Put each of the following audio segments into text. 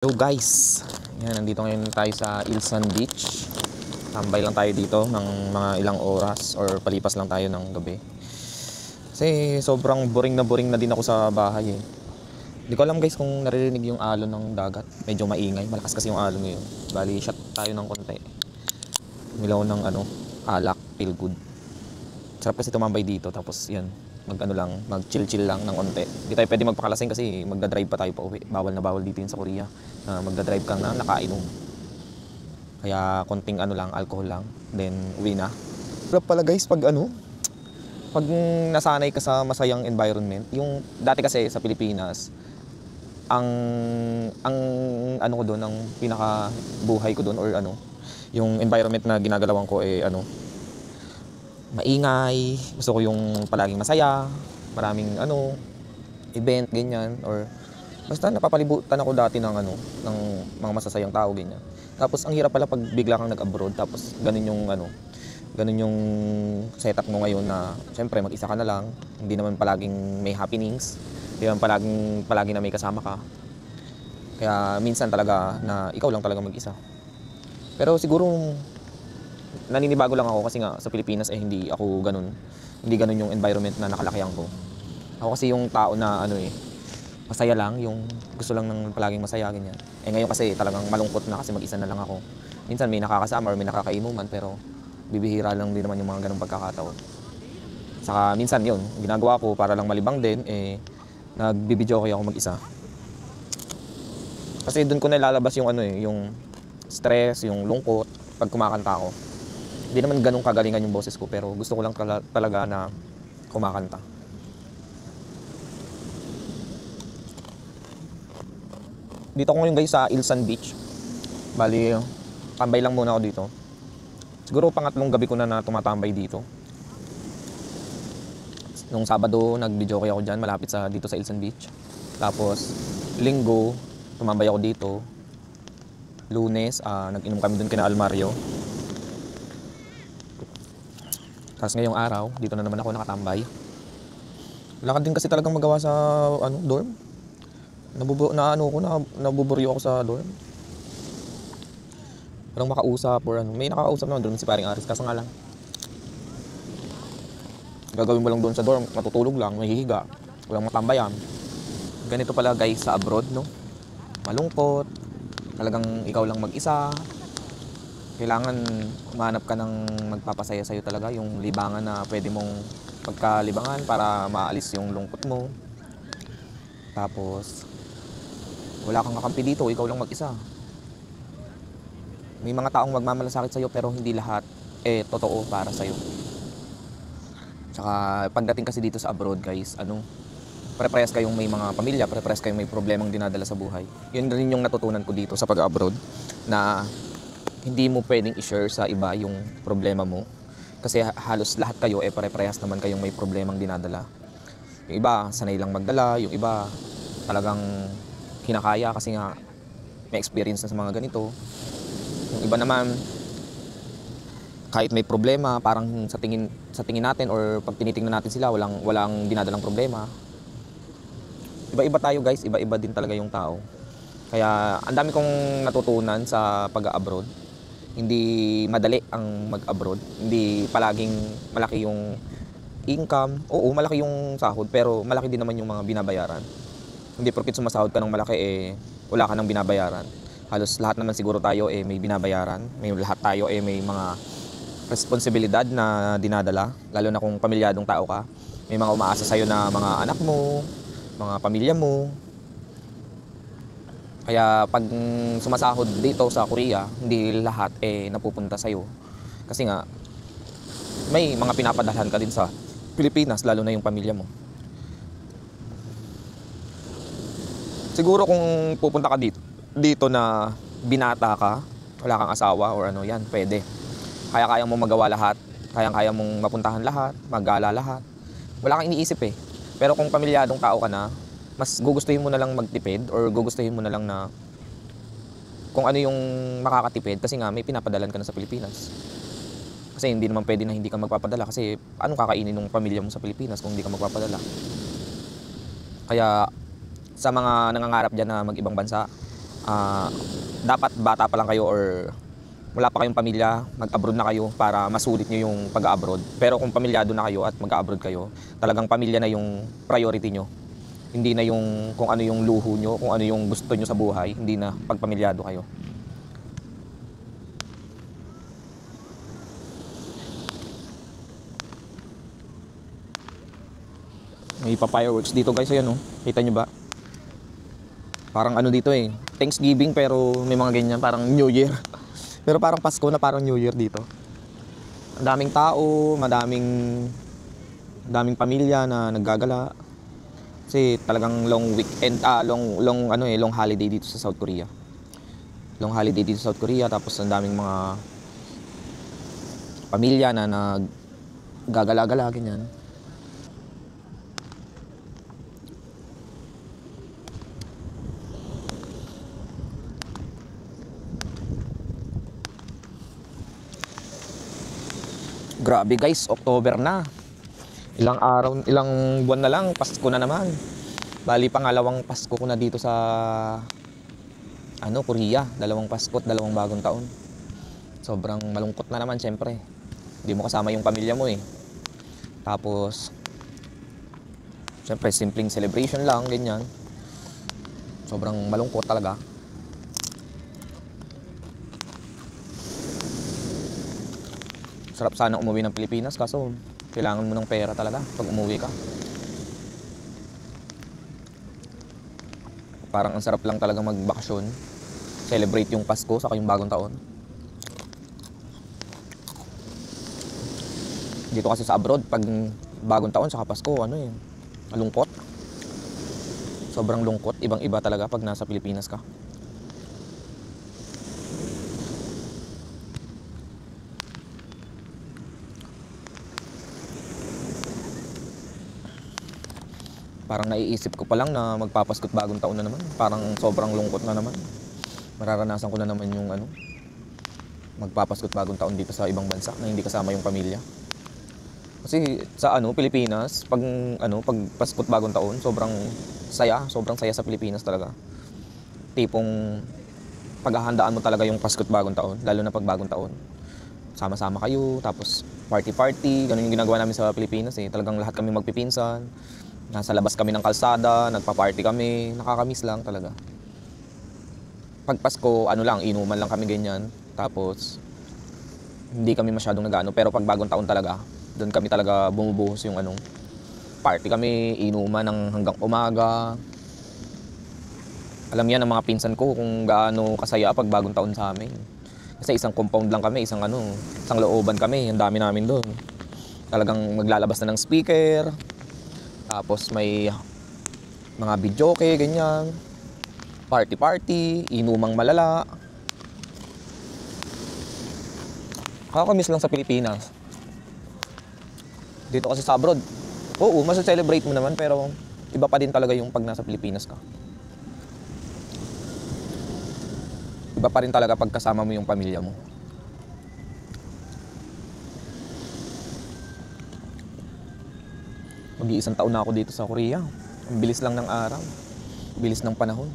Hello guys, yan, nandito ngayon tayo sa Ilsan Beach. Tambay lang tayo dito ng mga ilang oras or palipas lang tayo ng gabi. Kasi sobrang boring na din ako sa bahay eh. Hindi ko alam guys kung naririnig yung alon ng dagat. Medyo maingay, malakas kasi yung alon ngayon. Bali, shot tayo ng konti. Milaw ng alak, feel good. Sarap kasi tumambay dito, tapos yan, mag chill lang ng onte. Hindi tayo pwede magpakalasing kasi magdadrive pa tayo pa uwi. Bawal na bawal dito yun sa Korea na magdadrive kang na nakainom. Kaya konting alcohol lang, then uwi na. Pero pala guys, pag nasanay ka sa masayang environment, yung dati kasi sa Pilipinas, ang ko doon, ang pinaka buhay ko doon or yung environment na ginagalawan ko maingay, gusto ko yung palaging masaya, maraming event ganyan, or basta napapalibutan ako dati ng ng mga masasayang tao ganyan. Tapos ang hirap pala pag bigla kang nag-abroad, tapos ganun yung setup mo ngayon na syempre mag-isa ka na lang, hindi naman palaging may happenings, hindi naman palaging na may kasama ka. Kaya minsan talaga na ikaw lang talaga mag-isa. Pero siguro naninibago lang ako kasi nga sa Pilipinas hindi ganun yung environment na nakalakihan ko. Ako kasi yung tao na masaya lang, yung gusto lang ng palaging masaya ganyan. Ngayon kasi talagang malungkot na kasi mag-isa na lang ako. Minsan may nakakasama or may nakakainuman, pero bibihira lang din naman yung mga ganung pagkakataon. Saka minsan yun, ginagawa ko para lang malibang din, nagbibideo ako mag-isa. Kasi doon ko nalalabas yung yung stress, yung lungkot pag kumakanta ako. Hindi naman ganun kagalingan yung boses ko, pero gusto ko lang talaga na kumakanta. Dito ko ngayon guys sa Ilsan Beach. Bali, tambay lang muna ako dito. Siguro pangatlong gabi ko na tumatambay dito. Nung Sabado, nag-video ako dyan, malapit dito sa Ilsan Beach. Tapos, Linggo, tumambay ako dito. Lunes, nag-inom kami dun kina Almario. Tapos ngayong araw, dito na naman ako nakatambay. Wala ka din kasi talagang magawa sa dorm. Nabuburyo ako sa dorm. Walang makausap or may nakakausap naman doon si paring Aris, kasi nga lang gagawin mo lang doon sa dorm, matutulog lang, mahihiga, walang matambayan. Ganito pala guys sa abroad, no? Malungkot, talagang ikaw lang mag-isa. Kailangan humanap ka ng magpapasaya sa'yo talaga, yung libangan na pwede mong pagkalibangan para maalis yung lungkot mo. Tapos wala kang kakampi dito, ikaw lang mag-isa. May mga taong magmamalasakit sa'yo, pero hindi lahat totoo para sa'yo. Tsaka pagdating kasi dito sa abroad guys, pare-parehas kayong may mga pamilya, pare-parehas kayong may problemang dinadala sa buhay. Yun rin yung natutunan ko dito sa pag-abroad, na hindi mo pwedeng i-share sa iba yung problema mo. Kasi halos lahat kayo pare-parehas naman kayong may problemang dinadala. Yung iba, sanay lang magdala. Yung iba, talagang kinakaya kasi nga may experience na sa mga ganito. Yung iba naman, kahit may problema, parang sa tingin natin or pag tinitingnan natin sila, walang dinadalang problema. Iba-iba tayo guys, iba-iba din talaga yung tao. Kaya ang dami kong natutunan sa pag-abroad. Hindi madali ang mag-abroad. Hindi palaging malaki yung income. Oo, malaki yung sahod, pero malaki din naman yung mga binabayaran. Hindi porket sumasahod ka ng malaki wala ka nang binabayaran. Halos lahat naman siguro tayo may binabayaran. Lahat tayo may mga responsibilidad na dinadala, lalo na kung pamilyadong tao ka. May mga umaasa sa'yo na mga anak mo, mga pamilya mo. Kaya pag sumasahod dito sa Korea, hindi lahat napupunta sa'yo. Kasi nga, may mga pinapadalhan ka din sa Pilipinas, lalo na yung pamilya mo. Siguro kung pupunta ka dito na binata ka, wala kang asawa or yan, pwede. Kaya mo magawa lahat, kaya mong mapuntahan lahat, maggala lahat. Wala kang iniisip Pero kung pamilyadong tao ka na, mas gugustuhin mo na lang magtipid or gugustuhin mo na lang na kung ano yung makakatipid, kasi nga may pinapadalan ka na sa Pilipinas. Kasi hindi naman pwede na hindi ka magpapadala, kasi anong kakainin ng pamilya mo sa Pilipinas kung hindi ka magpapadala. Kaya sa mga nangangarap dyan na mag-ibang bansa, dapat bata pa lang kayo or wala pa kayong pamilya, mag-abroad na kayo para masulit nyo yung pag-abroad. Pero kung pamilyado na kayo at mag-abroad kayo, talagang pamilya na yung priority nyo. Hindi na yung kung ano yung luho nyo, kung ano yung gusto nyo sa buhay, hindi na pagpamilyado kayo. May pa-fireworks dito guys, ayan oh. Kita nyo ba? Parang ano dito eh, Thanksgiving pero may mga ganyan, parang New Year. Pero parang Pasko na parang New Year dito. Ang daming tao, daming pamilya na naggagala. Kasi talagang long weekend, long holiday dito sa South Korea. Long holiday dito sa South Korea, tapos ang daming mga pamilya na naggagala-gala ganyan. Grabe guys, October na. Ilang buwan na lang, Pasko na naman. Bali pangalawang Pasko ko na dito sa Korea. Dalawang Pasko at dalawang bagong taon. Sobrang malungkot na naman syempre. Hindi mo kasama yung pamilya mo eh. Tapos syempre simpleng celebration lang, ganyan. Sobrang malungkot talaga. Sarap sana umuwi ng Pilipinas kaso kailangan mo ng pera talaga pag umuwi ka. Parang ang sarap lang talaga magbakasyon. Celebrate yung Pasko saka yung bagong taon. Dito kasi sa abroad, pag bagong taon saka Pasko, malungkot. Sobrang lungkot, ibang-iba talaga pag nasa Pilipinas ka. Parang naiisip ko pa lang na magpapasko't bagong taon na naman. Parang sobrang lungkot na naman. Mararanasan ko na naman yung magpapasko't bagong taon dito sa ibang bansa na hindi kasama yung pamilya. Kasi sa Pilipinas, pag Pasko't bagong taon, sobrang saya sa Pilipinas talaga. Tipong paghahandaan mo talaga yung Pasko't bagong taon, lalo na pag bagong taon. Sama-sama kayo, tapos party-party, ganun yung ginagawa namin sa Pilipinas eh. Talagang lahat kami magpipinsan. Nasa labas kami ng kalsada, nagpa-party kami, nakakamiss lang talaga. Pag Pasko, inuman lang kami ganyan. Tapos, hindi kami masyadong nag-ano. Pero pag bagong taon talaga, doon kami talaga bumubuhos yung party kami, inuman ng hanggang umaga. Alam yan ng mga pinsan ko kung gaano kasaya pag bagong taon sa amin. Kasi isang compound lang kami, isang looban kami, ang dami namin doon. Talagang maglalabas na ng speaker. Tapos may mga videoke, ganyan. Party-party, inumang malala. Kakamiss lang sa Pilipinas. Dito kasi sa abroad, oo, mas-celebrate mo naman, pero iba pa din talaga yung pag nasa Pilipinas ka. Iba pa rin talaga pag kasama mo yung pamilya mo. Mag-iisang taon na ako dito sa Korea. Ang bilis lang ng araw. Bilis ng panahon.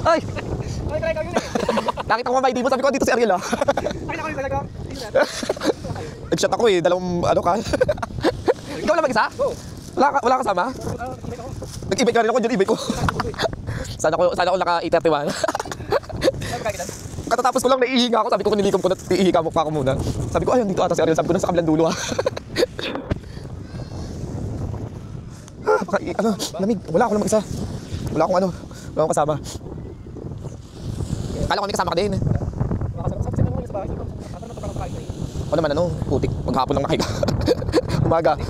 Ay! Nakita ko ba, di mo sabi ko dito si Ariel ah. Nag-shot ako eh, dalawang ka. Ikaw lang mag-isa? Wala kasama? Nag-ibig ka rin ako, dyan ibig ko. Sana ako naka-831. Katatapos ko lang naiihinga ako, sabi ko nilikom ko na iihinga mo pa ako muna. Sabi ko, ayun dito ata si Ariel, sabi ko nasa kabilang dulo ah. Lamig, wala ako lang mag-isa. Wala akong kasama. Kala ko may kasama ka din. Ako naman putik, maghapon lang nakahiga.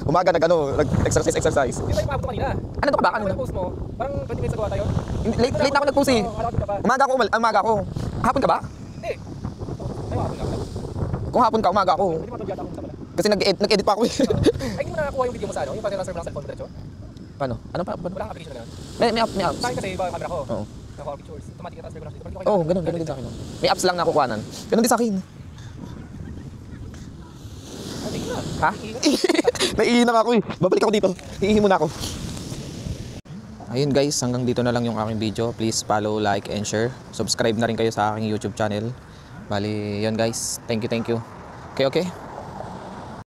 umaga nag-exercise. Hindi tayo pahabot kanina. Ano ka ba? Ano na? Post mo, parang 20 minutes ago tayo. Late na ako nag-post eh. Umaga ako. Hapon ka ba? Hindi. Ay, hapon ka pala. Kung hapon ka, umaga ako. Hindi mo matulog yata ako sa pala. Kasi nag-edit pa ako eh. Ay, hindi mo nakakuha yung video mo sa yung pag-transfer mo ng cellphone mo diretso? Paano? Ano pa? Wala kang application na yun? May apps. Sa akin kasi iba yung camera ko. Oo. Nakuha pictures. Automatic na transfer ko na dito. Oo, ganun din sa akin. May apps lang na kukuhanan. Ganun din sa akin. Ha? Naiihi na ako eh. Babalik ako dito. Iihi muna ako. Ayun guys, hanggang dito na lang yung aking video. Please follow, like, and share. Subscribe na rin kayo sa aking YouTube channel. Bali, yun guys. Thank you, thank you. Okay, okay.